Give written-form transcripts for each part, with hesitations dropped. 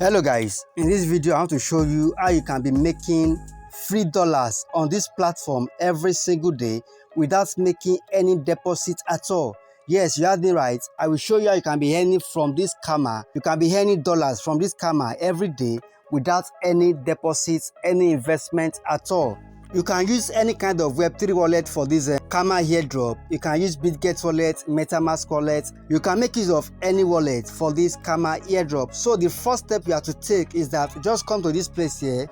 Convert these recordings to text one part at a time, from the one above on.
Hello guys, in this video I want to show you how you can be making free dollars on this platform every single day without making any deposit at all. Yes, you heard me right. I will show you how you can be earning from this camera. You can be earning dollars from this camera every day without any deposits, any investment at all. You can use any kind of Web3 wallet for this Karma Airdrop. You can use Bitget wallet, MetaMask wallet. You can make use of any wallet for this Karma Airdrop. So the first step you have to take is that just come to this place here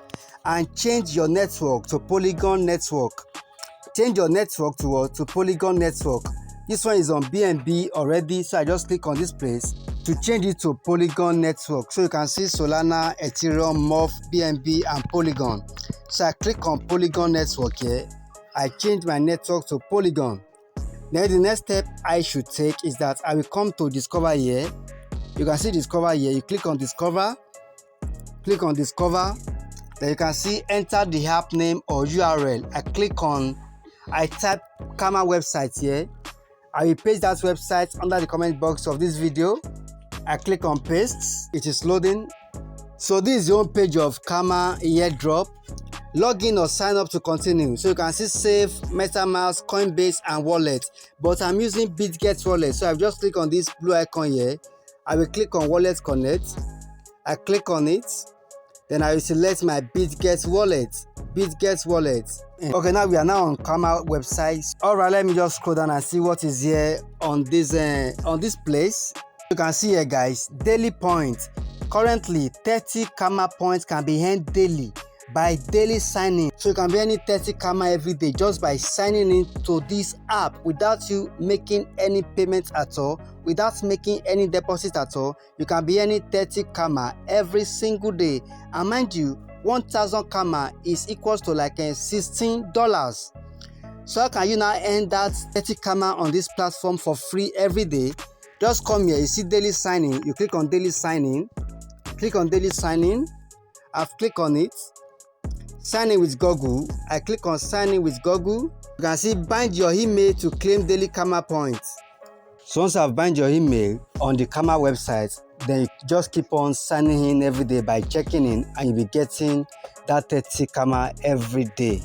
and change your network to Polygon network. Change your network to Polygon network. This one is on BNB already, so I just click on this place to change it to Polygon network. So you can see Solana, Ethereum, Morph, BNB, and Polygon. So I click on Polygon network here. I change my network to Polygon. Then the next step I should take is that I will come to Discover here. You can see Discover here. You click on Discover. Click on Discover. Then you can see enter the app name or URL. I type Karma website here. I will paste that website under the comment box of this video. I click on paste. It is loading. So this is the home page of Karma Airdrop. Log in or sign up to continue. So you can see Save, MetaMask, Coinbase, and Wallet. But I'm using Bitget wallet. So I've just clicked on this blue icon here. I will click on Wallet Connect. I click on it. Then I will select my Bitget wallet. Bitget wallet. Okay, now we are now on Karma website. Alright, let me just scroll down and see what is here on this place. You can see here, guys, daily points. Currently 30 Karma points can be earned daily by daily signing. So you can be earning 30 Karma every day just by signing in to this app without you making any payments at all, without making any deposit at all. You can be earning 30 Karma every single day. And mind you, 1000 Karma is equals to like $16. So how can you now earn that 30 Karma on this platform for free every day? Just come here, you see daily signing. You click on daily signing. Click on daily signing. I've clicked on it. Sign in with Google. I click on sign in with Google. You can see bind your email to claim daily Karma points. So once I've bind your email on the Karma website, then you just keep on signing in every day by checking in, and you'll be getting that 30 Karma every day.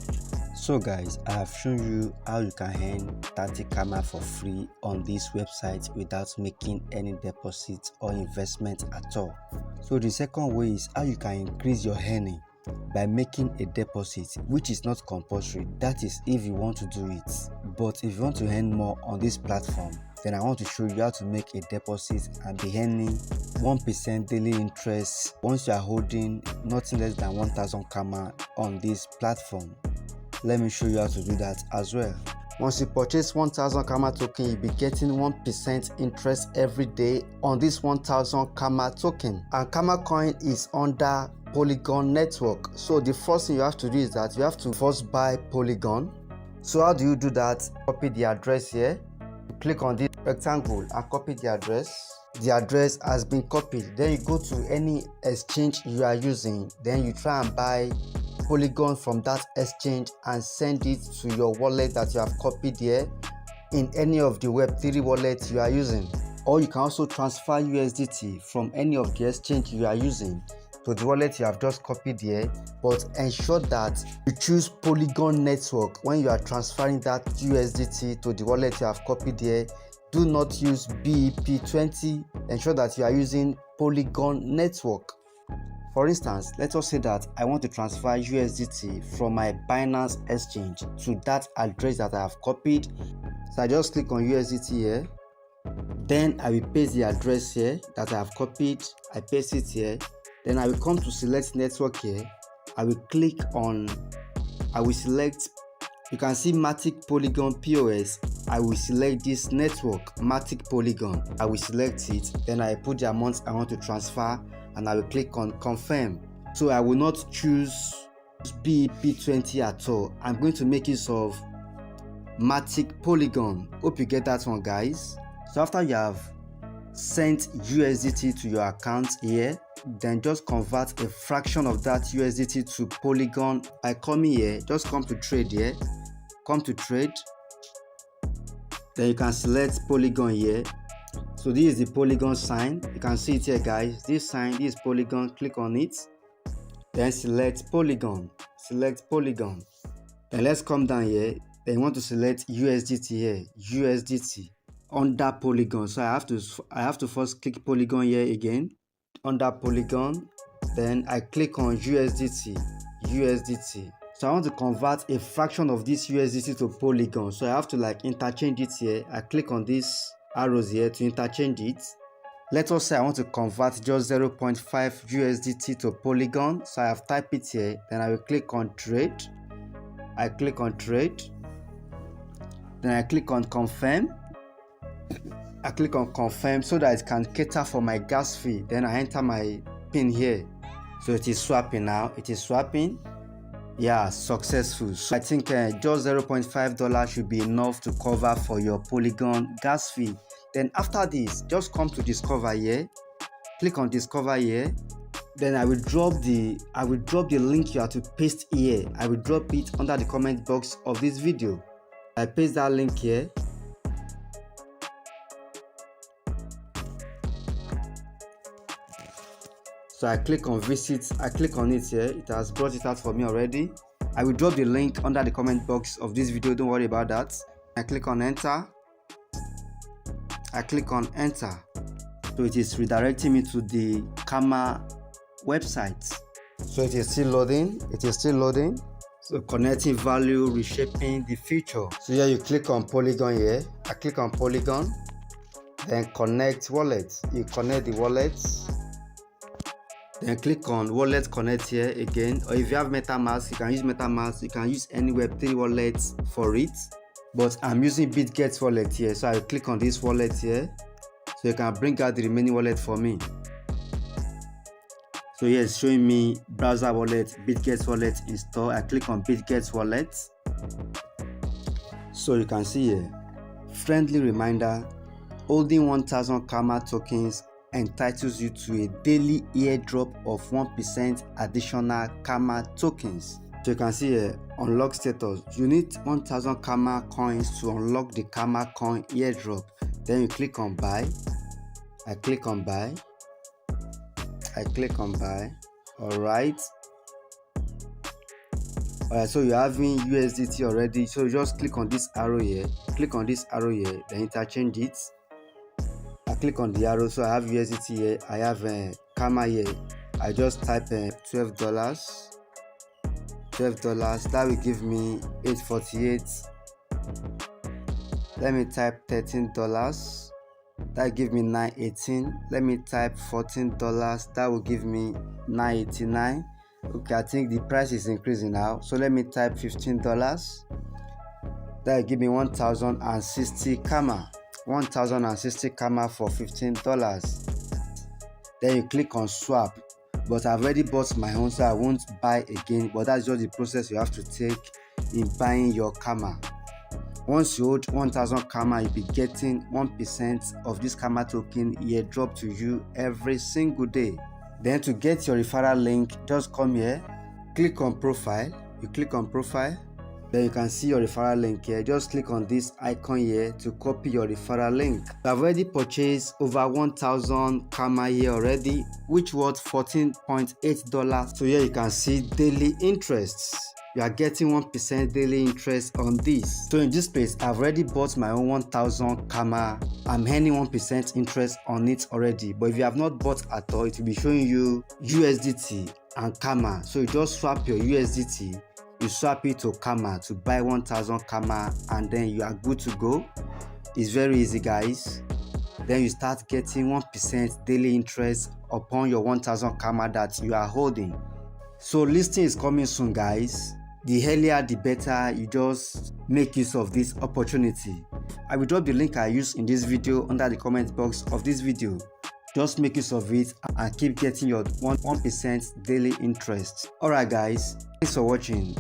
So guys, I have shown you how you can earn 30 Karma for free on this website without making any deposits or investment at all. So the second way is how you can increase your earning by making a deposit, which is not compulsory. That is if you want to do it. But if you want to earn more on this platform, then I want to show you how to make a deposit and be earning 1% daily interest once you are holding nothing less than 1000 Karma on this platform. Let me show you how to do that as well. Once you purchase 1000 Karma token, you'll be getting 1% interest every day on this 1000 Karma token. And Karma coin is under Polygon network. So the first thing you have to do is that you have to first buy Polygon. So how do you do that? Copy the address here. You click on this rectangle and copy the address. The address has been copied. Then you go to any exchange you are using. Then you try and buy Polygon from that exchange and send it to your wallet that you have copied here in any of the Web3 wallets you are using. Or you can also transfer USDT from any of the exchange you are using to the wallet you have just copied here, but ensure that you choose Polygon network when you are transferring that USDT to the wallet you have copied here. Do not use BEP20. Ensure that you are using Polygon network. For instance, let us say that I want to transfer USDT from my Binance exchange to that address that I have copied. So I just click on USDT here. Then I will paste the address here that I have copied. I paste it here. Then I will come to select network here. I will select, you can see Matic Polygon POS. I will select this network, Matic Polygon. I will select it. Then I put the amount I want to transfer and I will click on confirm. So I will not choose BEP20 at all. I'm going to make use of Matic Polygon. Hope you get that one, guys. So after you have sent USDT to your account here, then just convert a fraction of that USDT to Polygon by coming here. Just come to trade here. Come to trade. Then you can select Polygon here. So this is the Polygon sign. You can see it here, guys. This sign, this Polygon, click on it. Then select Polygon. Select Polygon. Then let's come down here. Then you want to select USDT here. USDT under Polygon. So I have to first click Polygon here again. Under Polygon. Then I click on USDT. USDT. So I want to convert a fraction of this USDT to Polygon. So I have to like interchange it here. I click on these arrows here to interchange it. Let us say I want to convert just 0.5 USDT to Polygon. So I have typed it here. Then I will click on trade. I click on trade. Then I click on confirm. I click on confirm so that it can cater for my gas fee. Then I enter my PIN here. So it is swapping now. It is swapping. Yeah, successful. So I think just $0.5 should be enough to cover for your Polygon gas fee. Then after this, just come to discover here. Click on discover here. Then I will drop the link you have to paste here. I will drop it under the comment box of this video. I paste that link here. So I click on visit, I click on it here. It has brought it out for me already. I will drop the link under the comment box of this video, don't worry about that. I click on enter. I click on enter. So it is redirecting me to the Karma website. So it is still loading, it is still loading. So connecting value, reshaping the future. So here you click on Polygon here. I click on Polygon. Then connect wallet. You connect the wallet. Then click on wallet connect here again, or if you have MetaMask, you can use MetaMask. You can use any Web3 wallet for it, but I'm using BitGet wallet here, so I will click on this wallet here, so you can bring out the remaining wallet for me. So here it's showing me browser wallet, BitGet wallet install. I click on BitGet wallet. So you can see here, friendly reminder, holding 1000 Karma tokens entitles you to a daily airdrop of 1% additional Karma tokens. So you can see here, unlock status. You need 1000 Karma coins to unlock the Karma coin airdrop. Then you click on buy. I click on buy. I click on buy. Alright, so you're having USDT already. So you just click on this arrow here. Click on this arrow here, then interchange it. I click on the arrow, so I have USDT here. I have Karma here. I just type $12. $12. That will give me 848. Let me type $13. That give me 918. Let me type $14. That will give me 989. Okay, I think the price is increasing now. So let me type $15. That will give me 1060 Karma. 1060 Karma for $15. Then you click on swap, but I've already bought my own, so I won't buy again. But that's just the process you have to take in buying your Karma. Once you hold 1000 Karma, you'll be getting 1% of this Karma token airdrop to you every single day. Then to get your referral link, just come here, click on profile. You click on profile. Then you can see your referral link here. Just click on this icon here to copy your referral link. I've already purchased over 1000 Karma here already, which worth $14.8. So here you can see daily interests. You are getting 1% daily interest on this. So in this place, I've already bought my own 1000 Karma. I'm earning 1% interest on it already. But if you have not bought at all, it will be showing you USDT and Karma. So you just swap your USDT. You swap it to Karma to buy 1000 Karma, and then you are good to go. It's very easy, guys. Then you start getting 1% daily interest upon your 1000 Karma that you are holding. So listing is coming soon, guys. The earlier the better. You just make use of this opportunity. I will drop the link I used in this video under the comment box of this video. Just make use of it and keep getting your 1% daily interest. Alright guys, thanks for watching.